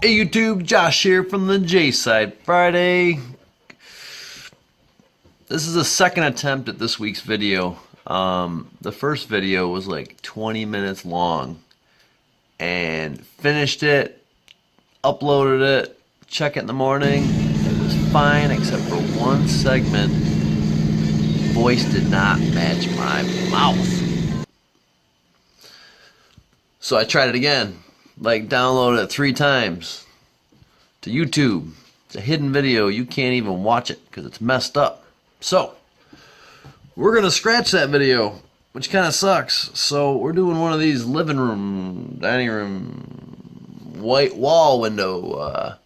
Hey YouTube, Josh here from the J side. Friday. This is the second attempt at this week's video. The first video was like 20 minutes long and finished it, uploaded it, check it in the morning. It was fine except for one segment. Voice did not match my mouth. So I tried it again. Like downloaded it 3 times to YouTube. It's a hidden video. You can't even watch it because it's messed up. So we're gonna scratch that video, which kind of sucks. So we're doing one of these living room, dining room, white wall window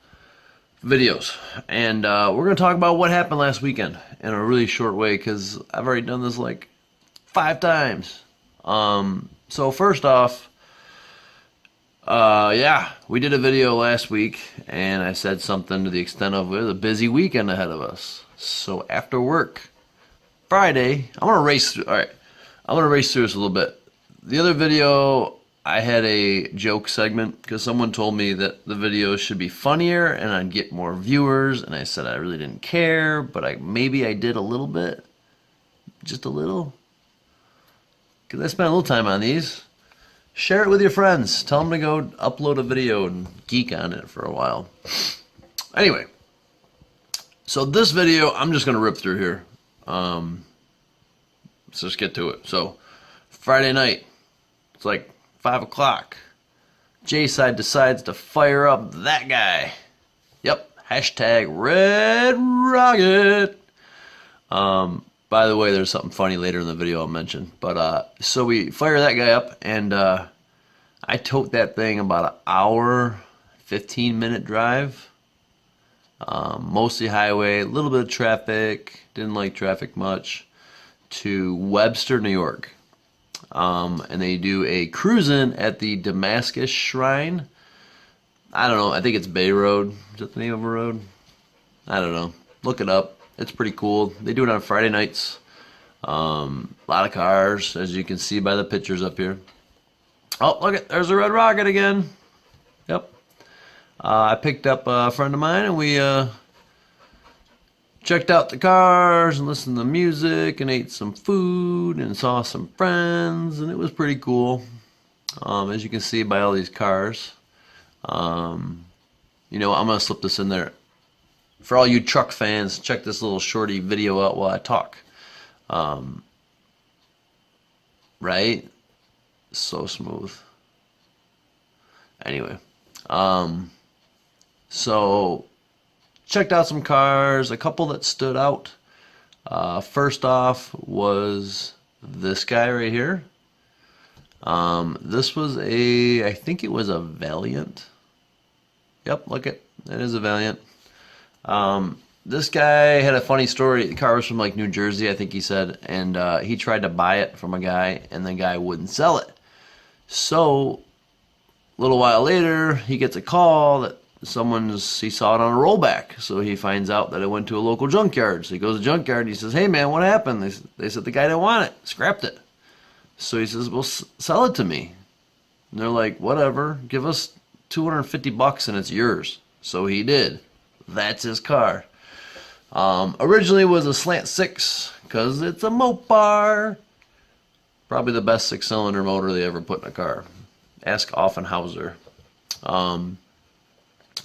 videos, and we're gonna talk about what happened last weekend in a really short way because I've already done this like 5 times. So first off. Yeah, we did a video last week, and I said something to the extent of it was a busy weekend ahead of us. So after work, Friday, I'm gonna race through. All right, I'm gonna race through this a little bit. The other video, I had a joke segment because someone told me that the video should be funnier and I'd get more viewers, and I said I really didn't care, but maybe I did a little bit, just a little, because I spent a little time on these. Share it with your friends. Tell them to go upload a video and geek on it for a while. Anyway, so this video, I'm just going to rip through here. Let's just get to it. So, Friday night, it's like 5 o'clock. J-Side decides to fire up that guy. Yep, hashtag Red Rocket. By the way, there's something funny later in the video I'll mention. But, so we fire that guy up, and I tote that thing about an hour, 15-minute drive. Mostly highway, a little bit of traffic, didn't like traffic much, to Webster, New York. And they do a cruising at the Damascus Shrine. I don't know, I think it's Bay Road. Is that the name of a road? I don't know. Look it up. It's pretty cool. They do it on Friday nights. A lot of cars, as you can see by the pictures up here. Oh, look it, there's a Red Rocket again. Yep. I picked up a friend of mine, and we checked out the cars and listened to music and ate some food and saw some friends, and it was pretty cool. As you can see by all these cars. You know, I'm gonna slip this in there. For all you truck fans, check this little shorty video out while I talk. Right? So smooth. Anyway. So, checked out some cars, a couple that stood out. First off was this guy right here. This was I think it was a Valiant. Yep, look it is a Valiant. This guy had a funny story. The car was from like New Jersey, I think he said, and he tried to buy it from a guy, and the guy wouldn't sell it. So, a little while later, he gets a call that he saw it on a rollback. So he finds out that it went to a local junkyard. So he goes to the junkyard, and he says, "Hey man, what happened?" They said the guy didn't want it, scrapped it. So he says, "Well, sell it to me." And they're like, "Whatever, give us $250 and it's yours." So he did. That's his car. Originally was a slant 6 because it's a Mopar. Probably the best 6-cylinder motor they ever put in a car. Ask Offenhauser.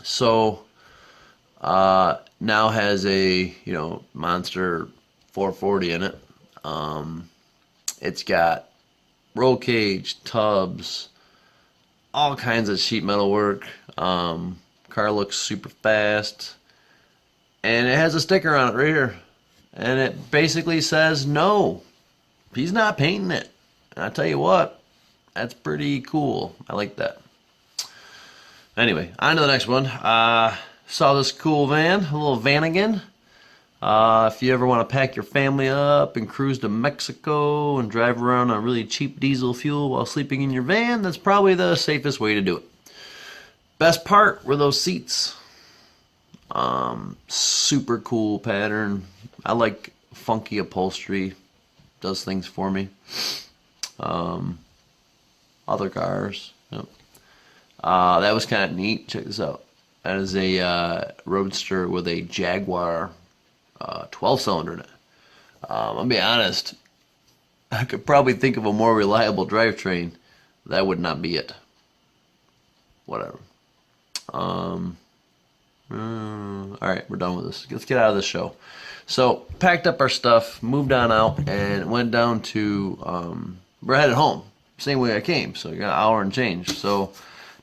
So now has a monster 440 in it. It's got roll cage, tubs, all kinds of sheet metal work. Car looks super fast, and it has a sticker on it right here, and it basically says no, he's not painting it. And I tell you what, that's pretty cool. I like that. Anyway, on to the next one. Saw this cool van, a little Vanagon. If you ever want to pack your family up and cruise to Mexico and drive around on really cheap diesel fuel while sleeping in your van, that's probably the safest way to do it. Best part were those seats. Super cool pattern. I like funky upholstery. Does things for me. Other cars. Yep. That was kind of neat. Check this out. That is a Roadster with a Jaguar 12-cylinder in it. I'll be honest, I could probably think of a more reliable drivetrain. That would not be it. Whatever. Alright, we're done with this. Let's get out of this show. So, packed up our stuff, moved on out, and went down to, we're headed home. Same way I came, so you got an hour and change. So,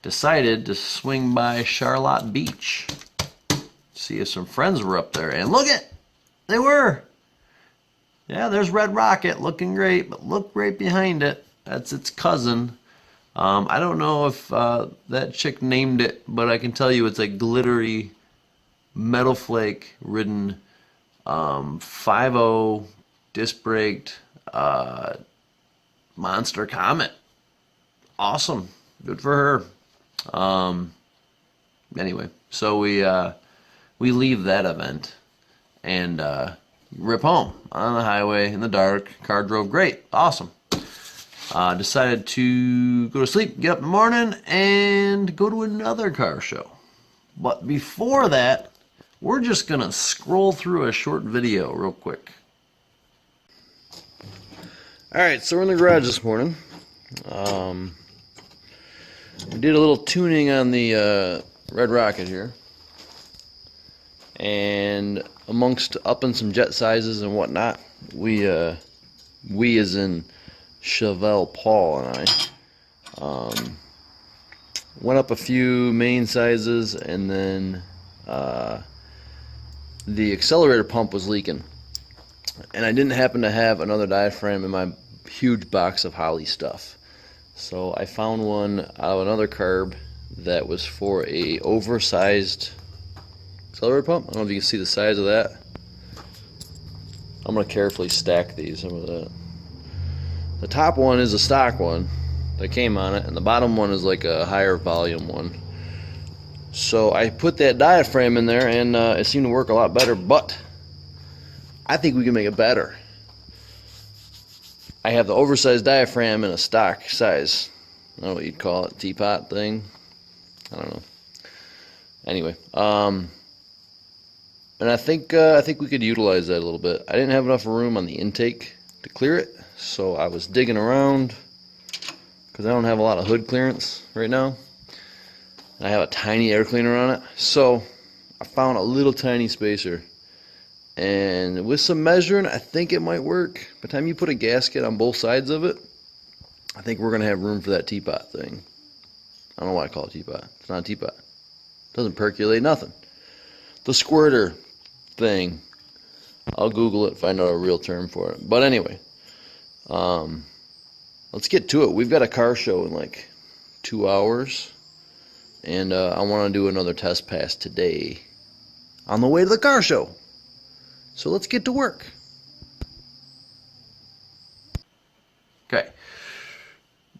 decided to swing by Charlotte Beach. See if some friends were up there. And look it! They were! Yeah, there's Red Rocket looking great, but look right behind it. That's its cousin. I don't know if that chick named it, but I can tell you it's a glittery, metal flake ridden 5.0 disc braked Monster Comet. Awesome. Good for her. Anyway, so we leave that event and rip home on the highway in the dark. Car drove great. Awesome. Decided to go to sleep, get up in the morning, and go to another car show. But before that, we're just going to scroll through a short video real quick. Alright, so we're in the garage this morning. We did a little tuning on the Red Rocket here. And amongst upping some jet sizes and whatnot, we as in Chevelle Paul and I went up a few main sizes, and then the accelerator pump was leaking, and I didn't happen to have another diaphragm in my huge box of Holley stuff, so I found one out of another carb that was for a oversized accelerator pump. I don't know if you can see the size of that. I'm going to carefully stack these. Some of that. The top one is a stock one that came on it, and the bottom one is like a higher volume one. So I put that diaphragm in there, and it seemed to work a lot better, but I think we can make it better. I have the oversized diaphragm in a stock size. I don't know what you'd call it, teapot thing. I don't know. Anyway, and I think we could utilize that a little bit. I didn't have enough room on the intake to clear it, so I was digging around because I don't have a lot of hood clearance right now. And I have a tiny air cleaner on it, so I found a little tiny spacer, and with some measuring I think it might work. By the time you put a gasket on both sides of it, I think we're gonna have room for that teapot thing. I don't know why I call it teapot. It's not a teapot. It doesn't percolate nothing. The squirter thing. I'll Google it, find out a real term for it. But anyway, let's get to it. We've got a car show in like 2 hours, and I want to do another test pass today on the way to the car show. So let's get to work. Okay.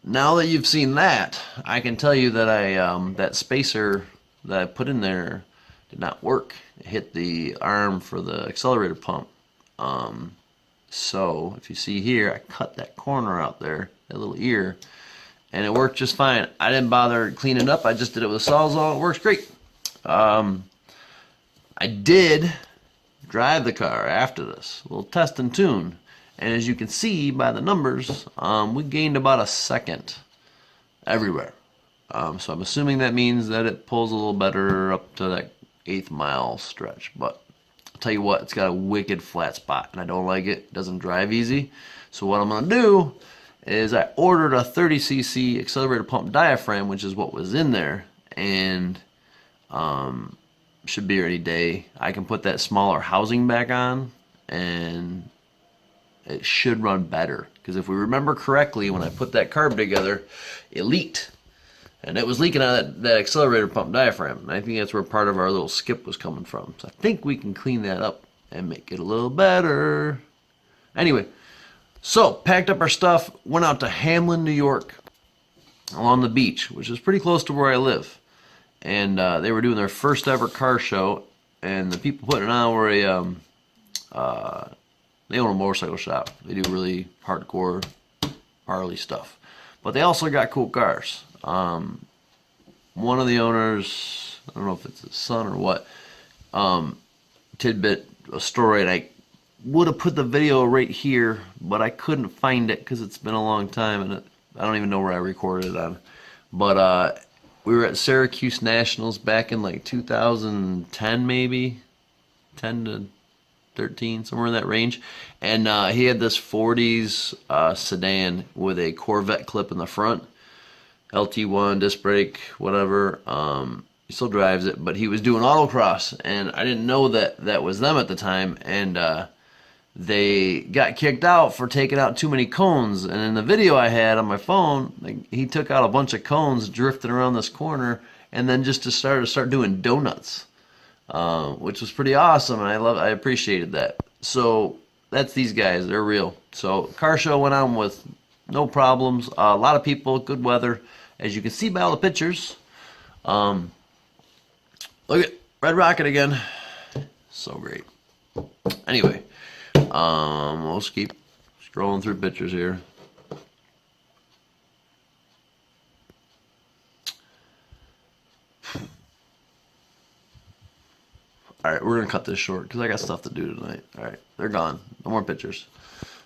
Now that you've seen that, I can tell you that that spacer that I put in there did not work. It hit the arm for the accelerator pump. So if you see here, I cut that corner out there, that little ear, and it worked just fine. I didn't bother cleaning it up. I just did it with a Sawzall. It works great. I did drive the car after this, a little test and tune, and as you can see by the numbers, we gained about a second everywhere. So I'm assuming that means that it pulls a little better up to that 8th mile stretch. But I'll tell you what, it's got a wicked flat spot, and I don't like it. It doesn't drive easy. So what I'm going to do is I ordered a 30cc accelerator pump diaphragm, which is what was in there, and should be here any day. I can put that smaller housing back on, and it should run better. Because if we remember correctly, when I put that carb together, it leaked. And it was leaking out of that accelerator pump diaphragm. And I think that's where part of our little skip was coming from. So I think we can clean that up and make it a little better. Anyway, so packed up our stuff, went out to Hamlin, New York, along the beach, which is pretty close to where I live. And they were doing their first ever car show. And the people putting it on were they own a motorcycle shop. They do really hardcore Harley stuff. But they also got cool cars. One of the owners I don't know if it's his son or what. Tidbit, a story, and I would have put the video right here, but I couldn't find it because it's been a long time, and I don't even know where I recorded it on. But we were at Syracuse Nationals back in like 2010, maybe 10 to 13, somewhere in that range. And he had this 40s sedan with a Corvette clip in the front, LT1, disc brake, whatever. He still drives it, but he was doing autocross, and I didn't know that was them at the time. And they got kicked out for taking out too many cones. And in the video I had on my phone, like, he took out a bunch of cones drifting around this corner, and then just to start doing donuts, which was pretty awesome, and I appreciated that. So that's these guys, they're real. So car show went on with no problems. A lot of people, good weather, as you can see by all the pictures. Look at Red Rocket again, so great. Anyway. We'll just keep scrolling through pictures here. Alright, we're going to cut this short because I got stuff to do tonight. Alright, they're gone. No more pictures.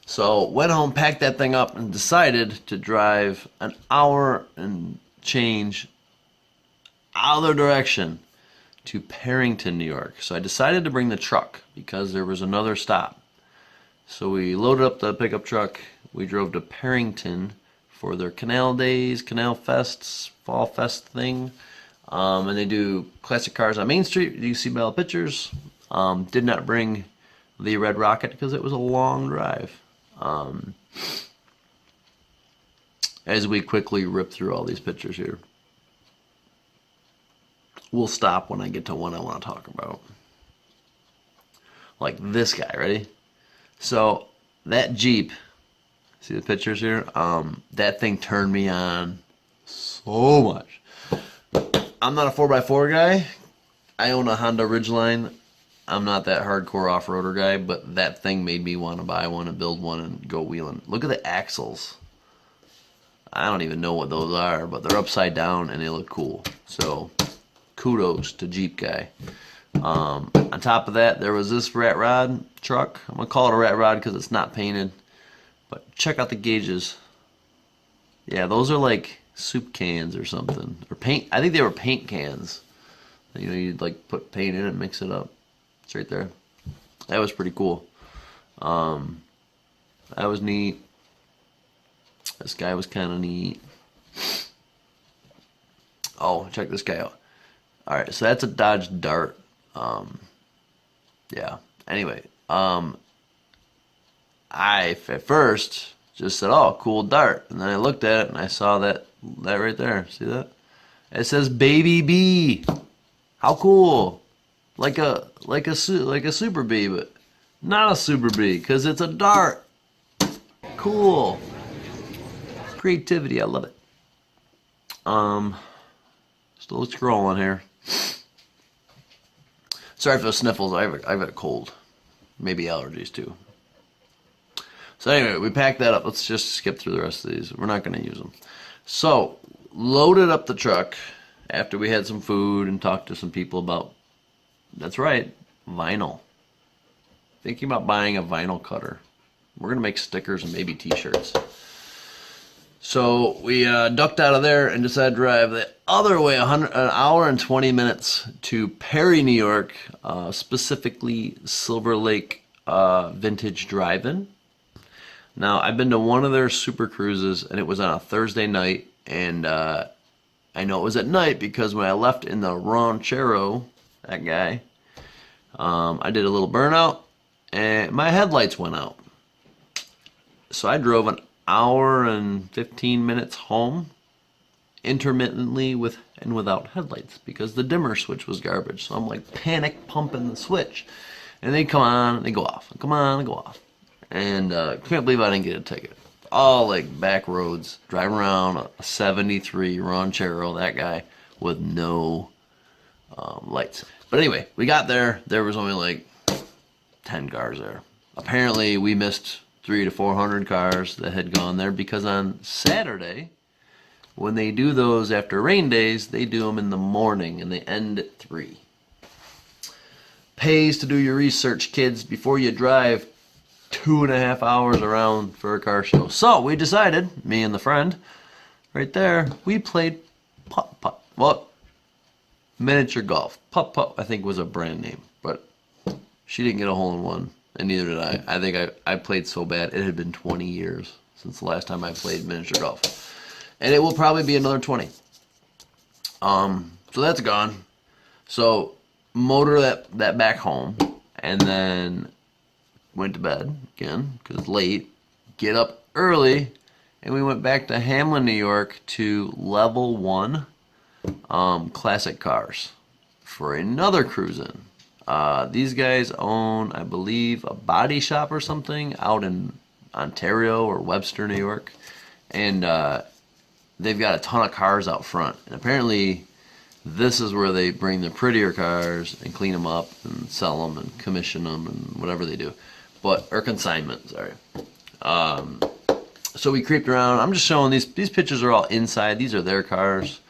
So, went home, packed that thing up, and decided to drive an hour and change other direction to Perrington, New York. So I decided to bring the truck because there was another stop. So we loaded up the pickup truck. We drove to Perrington for their Canal Days, Canal Fests, Fall Fest thing. And they do classic cars on Main Street. You see by all the pictures. Did not bring the Red Rocket because it was a long drive. As we quickly rip through all these pictures here. We'll stop when I get to one I want to talk about. Like this guy, ready? So, that Jeep, see the pictures here? That thing turned me on so much. I'm not a 4x4 guy. I own a Honda Ridgeline. I'm not that hardcore off-roader guy, but that thing made me want to buy one and build one and go wheeling. Look at the axles. I don't even know what those are, but they're upside down and they look cool. So, kudos to Jeep guy. On top of that, there was this rat rod truck. I'm going to call it a rat rod because it's not painted. But check out the gauges. Yeah, those are like soup cans or something. Or paint. I think they were paint cans. You know, you'd like put paint in it and mix it up. It's right there. That was pretty cool. That was neat. This guy was kind of neat. Oh, check this guy out. Alright, so that's a Dodge Dart. Yeah. Anyway, I at first just said, "Oh, cool Dart," and then I looked at it and I saw that right there. See that? It says Baby B. How cool! Like a Super B, but not a Super B because it's a Dart. Cool. Creativity, I love it. Still scrolling here. Sorry for the sniffles. I've got a cold. Maybe allergies too. So anyway, we packed that up. Let's just skip through the rest of these. We're not going to use them. So, loaded up the truck after we had some food and talked to some people about, that's right, vinyl. Thinking about buying a vinyl cutter. We're going to make stickers and maybe t-shirts. So we ducked out of there and decided to drive the other way, an hour and 20 minutes to Perry, New York, specifically Silver Lake Vintage Drive-In. Now, I've been to one of their super cruises, and it was on a Thursday night, and I know it was at night because when I left in the Ranchero, that guy, I did a little burnout, and my headlights went out. So I drove an hour and 15 minutes home intermittently with and without headlights because the dimmer switch was garbage. So I'm like panic pumping the switch and they come on and they go off, come on and go off, and can't believe I didn't get a ticket. All like back roads, driving around a 73 Ranchero, that guy, with no lights. But anyway, we got there. There was only like 10 cars there. Apparently we missed 300 to 400 cars that had gone there because on Saturday when they do those after rain days, they do them in the morning and they end at 3. Pays to do your research, kids, before you drive 2.5 hours around for a car show. So we decided, me and the friend, right there, we played putt-putt. Well, miniature golf. Putt-putt, I think, was a brand name, but she didn't get a hole-in-one, and neither did I. I think I played so bad. It had been 20 years since the last time I played miniature golf. And it will probably be another 20. So that's gone. So motor that back home, and then went to bed again because it's late. Get up early, and we went back to Hamlin, New York, to Level 1 Classic Cars for another cruise in. These guys own, I believe, a body shop or something out in Ontario or Webster, New York, and they've got a ton of cars out front. And apparently, this is where they bring the prettier cars and clean them up and sell them and commission them and whatever they do. Or consignment, sorry. So we creeped around. I'm just showing these pictures are all inside. These are their cars.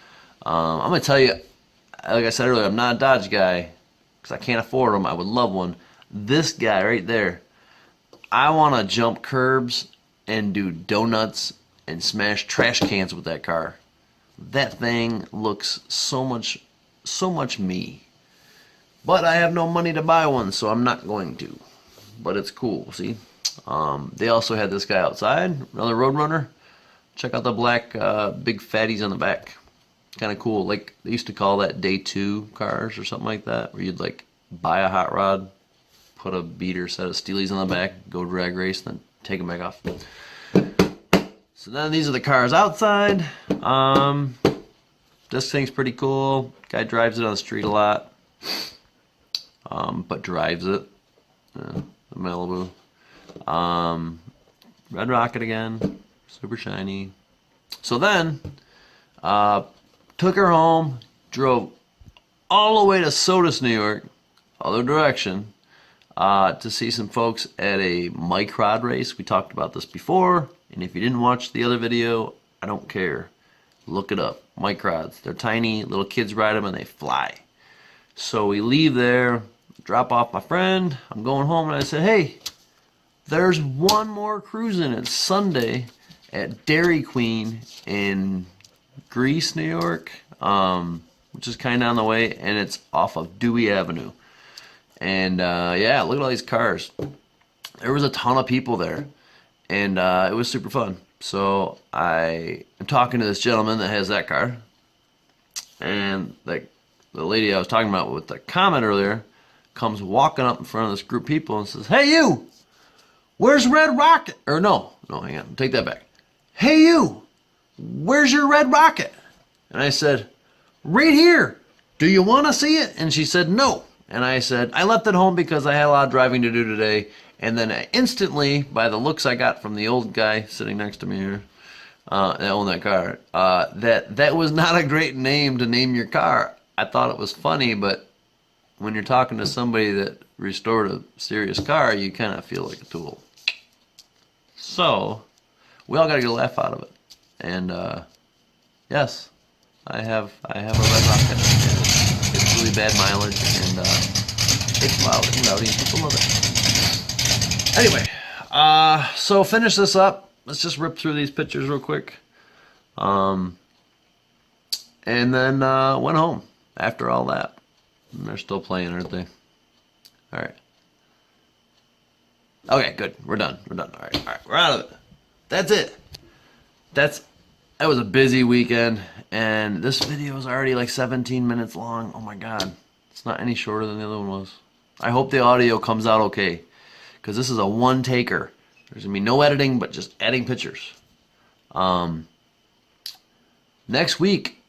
I'm going to tell you, like I said earlier, I'm not a Dodge guy because I can't afford them. I would love one. This guy right there, I want to jump curbs and do donuts and smash trash cans with that car. That thing looks so much me. But I have no money to buy one, so I'm not going to. But it's cool, see? They also had this guy outside, another Roadrunner. Check out the black big fatties on the back. Kind of cool. Like, they used to call that day 2 cars or something like that, where you'd like buy a hot rod, put a beater set of Steelies on the back, go drag race, then take them back off. So then these are the cars outside. This thing's pretty cool. Guy drives it on the street a lot, but drives it. The Malibu. Red Rocket again, super shiny. So then, took her home, drove all the way to Sodus, New York, other direction, to see some folks at a Mike Rod race. We talked about this before, and if you didn't watch the other video, I don't care. Look it up. Mike Rods. They're tiny, little kids ride them and they fly. So we leave there, drop off my friend. I'm going home, and I said, hey, there's one more cruising. It's Sunday at Dairy Queen in Greece, New York, which is kind of on the way, and it's off of Dewey Avenue. And yeah, look at all these cars. There was a ton of people there, and it was super fun. So I am talking to this gentleman that has that car, and the lady I was talking about with the comment earlier comes walking up in front of this group of people and says, hey you, where's Red Rocket? Or no, hang on, take that back. Hey you, where's your Red Rocket? And I said, right here. Do you want to see it? And she said, no. And I said, I left it home because I had a lot of driving to do today. And then I instantly, by the looks I got from the old guy sitting next to me here, that owned that car, that was not a great name to name your car. I thought it was funny, but when you're talking to somebody that restored a serious car, you kind of feel like a tool. So, we all got to get a laugh out of it. And, yes, I have a Red Rocket. It's really bad mileage, and it's loud and rowdy, and people love it. Anyway, so finish this up. Let's just rip through these pictures real quick. And then went home after all that. And they're still playing, aren't they? All right. Okay, good. We're done. All right. We're out of it. That's it. That was a busy weekend, and this video is already like 17 minutes long. Oh my god. It's not any shorter than the other one was. I hope the audio comes out okay, because this is a one-taker. There's going to be no editing, but just adding pictures. Next week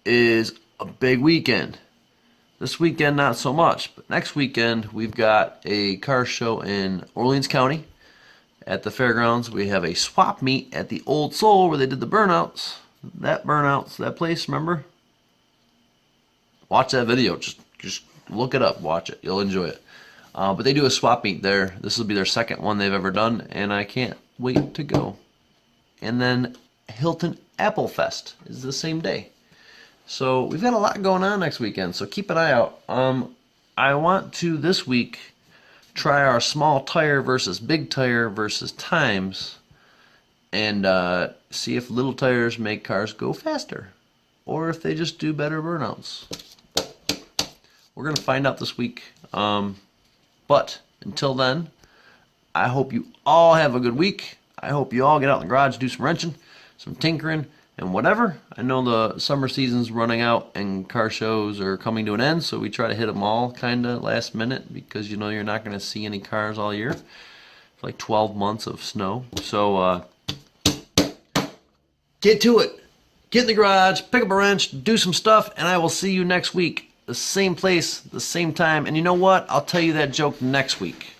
is a big weekend. This weekend, not so much, but next weekend we've got a car show in Orleans County at the fairgrounds. We have a swap meet at the Old Soul where they did the burnouts. That place, remember? Watch that video. Just look it up. Watch it. You'll enjoy it. But they do a swap meet there. This will be their second one they've ever done, and I can't wait to go. And then Hilton Apple Fest is the same day. So we've got a lot going on next weekend, so keep an eye out. I want to this week try our small tire versus big tire versus times, and see if little tires make cars go faster, or if they just do better burnouts. We're gonna find out this week. But until then, I hope you all have a good week. I hope you all get out in the garage, do some wrenching, some tinkering, and whatever. I know the summer season's running out and car shows are coming to an end, so we try to hit them all kind of last minute, because you know you're not going to see any cars all year. It's like 12 months of snow. So get to it. Get in the garage, pick up a wrench, do some stuff, and I will see you next week. The same place, the same time. And you know what? I'll tell you that joke next week.